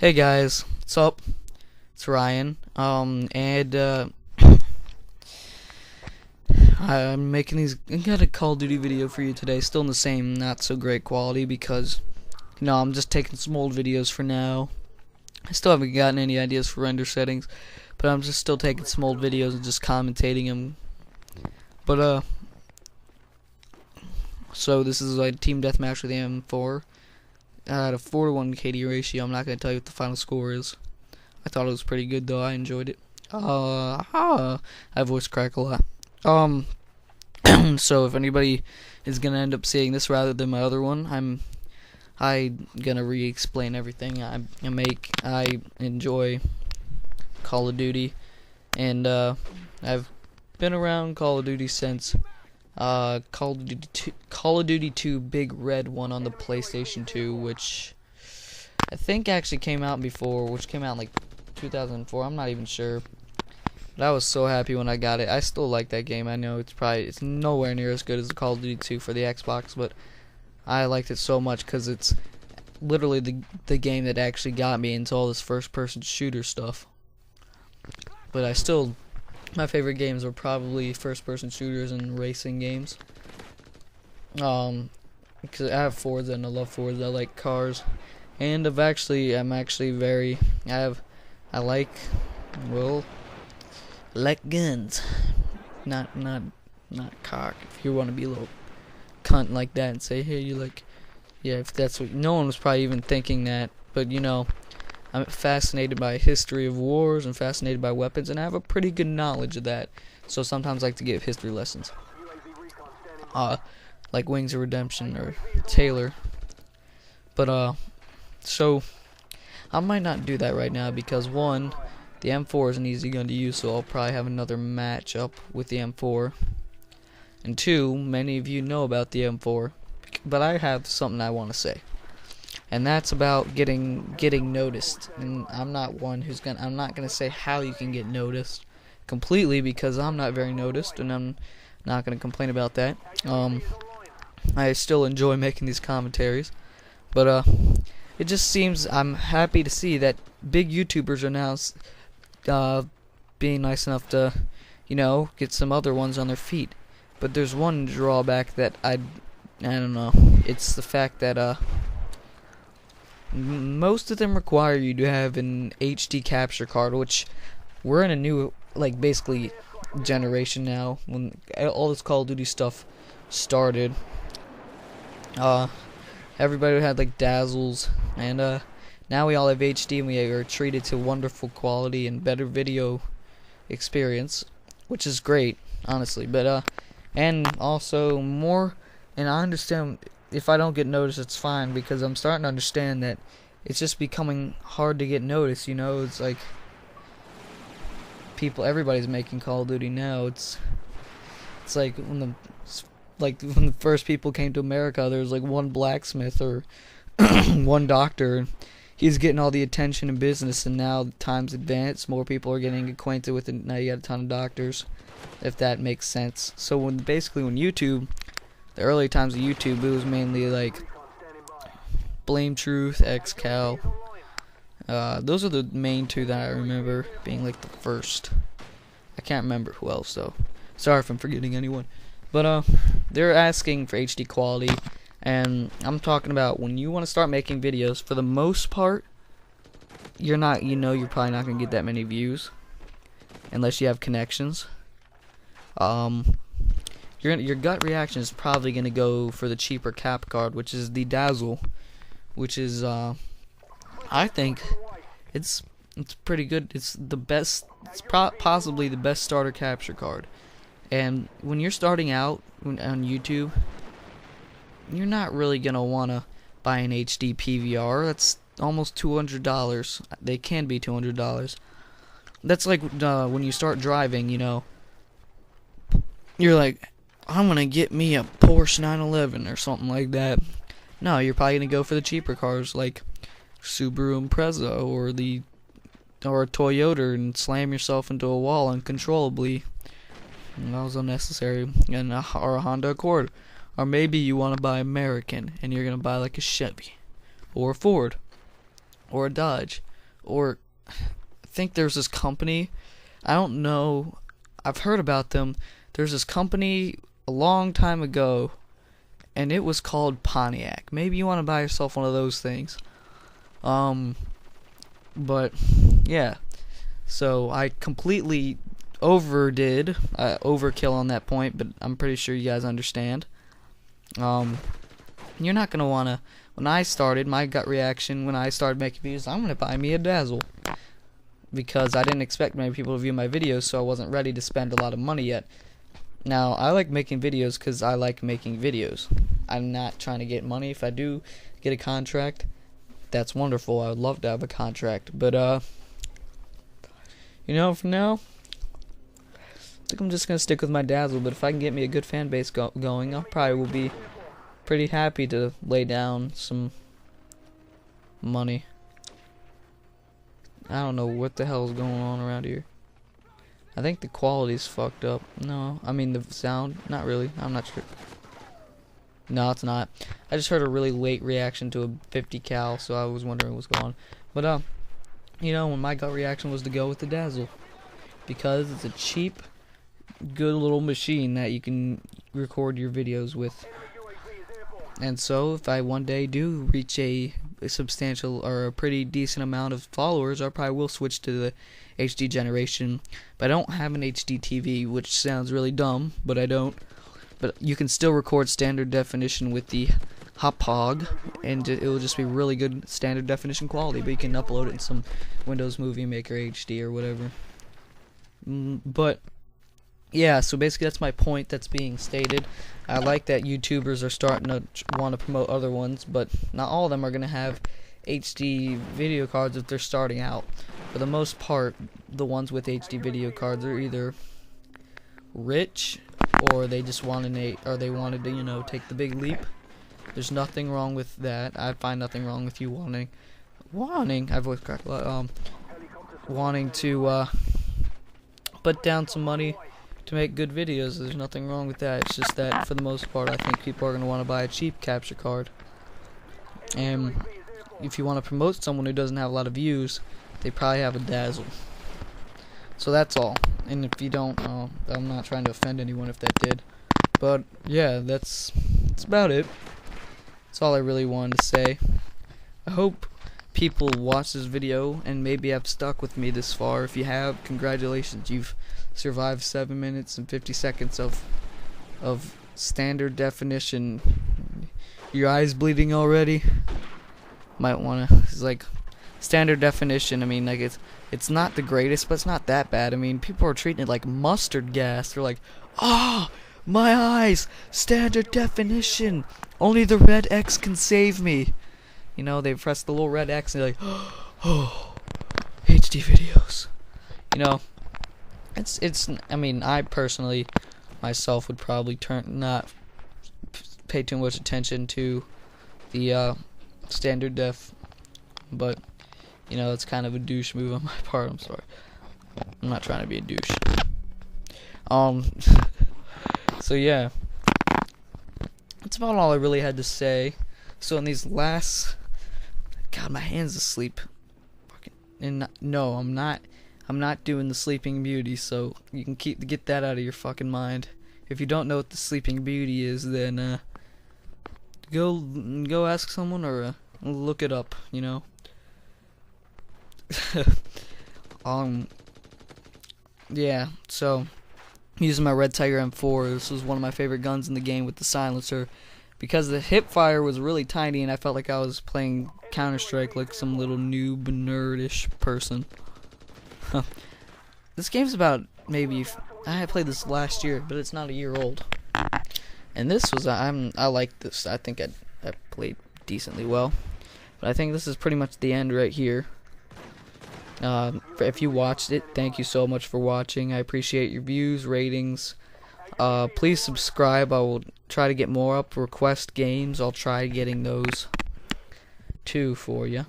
Hey guys, what's up? It's Ryan. And I'm making I got a Call of Duty video for you today, still in the same not so great quality because I'm just taking some old videos for now. I still haven't gotten any ideas for render settings, but I'm just still taking some old videos and just commentating them. But so this is like team deathmatch with the M4. At a 4-to-1 KD ratio. I'm not going to tell you what the final score is. I thought it was pretty good though. I enjoyed it. I voice crack a lot. So if anybody is going to end up seeing this rather than my other one, I'm going to re-explain everything. I enjoy Call of Duty, and I've been around Call of Duty since Call of Duty 2 Big Red one on the PlayStation 2, which I think actually came out before, which came out in like 2004. I'm not even sure, but I was so happy when I got it. I still like that game. I know it's nowhere near as good as the Call of Duty 2 for the Xbox, but I liked it so much because it's literally the game that actually got me into all this first-person shooter stuff. But my favorite games are probably first-person shooters and racing games. Because I have Forza and I love Forza. I like cars, and I like guns. Not cock. If you want to be a little cunt like that and say, hey, if that's what, no one was probably even thinking that, but I'm fascinated by history of wars and fascinated by weapons, and I have a pretty good knowledge of that. So sometimes I like to give history lessons. Like Wings of Redemption or Taylor. But so I might not do that right now because one, the M4 is an easy gun to use, so I'll probably have another match up with the M4. And two, many of you know about the M4, but I have something I want to say. And that's about getting noticed. And I'm not gonna say how you can get noticed completely because I'm not very noticed, and I'm not gonna complain about that. I still enjoy making these commentaries, but it just seems I'm happy to see that big YouTubers are now being nice enough to get some other ones on their feet. But there's one drawback that I don't know. It's the fact that most of them require you to have an HD capture card, which we're in a new, basically generation now. When all this Call of Duty stuff started, everybody had dazzles, and now we all have HD, and we are treated to wonderful quality and better video experience, which is great, honestly. But and also more, and I understand if I don't get noticed, it's fine, because I'm starting to understand that it's just becoming hard to get noticed. It's like everybody's making Call of Duty now. It's like when the first people came to America, there was one blacksmith or one doctor, and he's getting all the attention in business. And now time's advanced, more people are getting acquainted with it. Now you got a ton of doctors, if that makes sense. So when YouTube, the early times of YouTube, it was mainly Blame Truth, XCal. Those are the main two that I remember being the first. I can't remember who else though. Sorry if I'm forgetting anyone. But they're asking for HD quality, and I'm talking about when you want to start making videos. For the most part, you're probably not gonna get that many views unless you have connections. Your gut reaction is probably gonna go for the cheaper cap card, which is the Dazzle, which is I think it's pretty good. It's the best. It's possibly the best starter capture card. And when you're starting out on YouTube, you're not really gonna wanna buy an HD PVR. That's almost $200. They can be $200. That's like when you start driving. You're like, I'm gonna get me a Porsche 911 or something like that. No, you're probably gonna go for the cheaper cars like Subaru Impreza or a Toyota and slam yourself into a wall uncontrollably. And that was unnecessary. Or a Honda Accord. Or maybe you want to buy American and you're gonna buy a Chevy or a Ford or a Dodge. or I think there's this company, I don't know, I've heard about them. There's this company a long time ago, and it was called Pontiac. Maybe you want to buy yourself one of those things. But yeah, so I completely overkill on that point, but I'm pretty sure you guys understand. You're not gonna wanna. When I started, my gut reaction when I started making videos, I'm gonna buy me a Dazzle, because I didn't expect many people to view my videos, so I wasn't ready to spend a lot of money yet. Now, I like making videos because I like making videos. I'm not trying to get money. If I do get a contract, that's wonderful. I would love to have a contract. But, you know, for now, I think I'm just going to stick with my Dazzle. But if I can get me a good fan base going, I probably will be pretty happy to lay down some money. I don't know what the hell is going on around here. I think the quality's fucked up. No, I mean the sound. Not really. I'm not sure. No, it's not. I just heard a really late reaction to a 50 cal, so I was wondering what's going on. But you know, when my gut reaction was to go with the Dazzle, because it's a cheap, good little machine that you can record your videos with. And so, if I one day do reach a substantial or a pretty decent amount of followers, I probably will switch to the HD generation. But I don't have an HD TV, which sounds really dumb, but I don't. But you can still record standard definition with the HOPOG, and it will just be really good standard definition quality. But you can upload it in some Windows Movie Maker HD or whatever. But yeah, so basically that's my point that's being stated. I like that YouTubers are starting to want to promote other ones, but not all of them are going to have HD video cards if they're starting out. For the most part, the ones with HD video cards are either rich, or they just wanted to, you know, take the big leap. There's nothing wrong with that. I find nothing wrong with you wanting, I voice cracked a lot, wanting to put down some money to make good videos. There's nothing wrong with that. It's just that for the most part, I think people are going to want to buy a cheap capture card. And if you want to promote someone who doesn't have a lot of views, they probably have a Dazzle. So that's all. And if you don't, I'm not trying to offend anyone if that did. But yeah, that's about it. That's all I really wanted to say. I hope people watch this video and maybe have stuck with me this far. If you have, congratulations. You've survived 7 minutes and 50 seconds of standard definition. Your eyes bleeding already? Might wanna. It's like standard definition. I mean, like it's not the greatest, but it's not that bad. I mean, people are treating it like mustard gas. They're like, ah, oh, my eyes, standard definition. Only the red X can save me. You know, they press the little red X and they're like, oh, HD videos. You know, it's. I mean, I personally, myself, would probably not pay too much attention to the standard def, but you know, it's kind of a douche move on my part. I'm sorry. I'm not trying to be a douche. So yeah, that's about all I really had to say. So in these last, God, my hand's asleep. And no, I'm not doing the Sleeping Beauty. So you can get that out of your fucking mind. If you don't know what the Sleeping Beauty is, then go ask someone or look it up. You know. Yeah. So using my Red Tiger M4. This was one of my favorite guns in the game with the silencer, because the hip fire was really tiny and I felt like I was playing Counter-Strike like some little noob nerdish person. This game's about maybe, I played this last year, but it's not a year old. And this was, I like this. I think I played decently well. But I think this is pretty much the end right here. If you watched it, thank you so much for watching. I appreciate your views, ratings. Please subscribe. I will try to get more up. Request games. I'll try getting those too for you.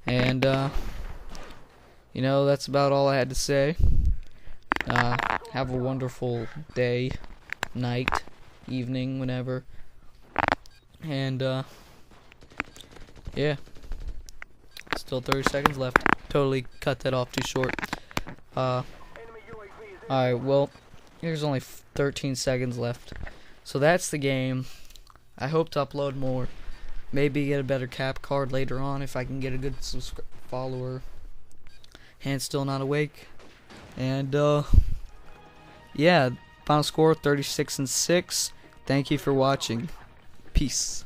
And you know, that's about all I had to say. Have a wonderful day, night, evening, whenever. And yeah, still 30 seconds left. totally cut that off too short. Alright, well, there's only 13 seconds left. So that's the game. I hope to upload more. Maybe get a better cap card later on if I can get a good follower. Hand still not awake. And, yeah, final score 36-6. Thank you for watching. Peace.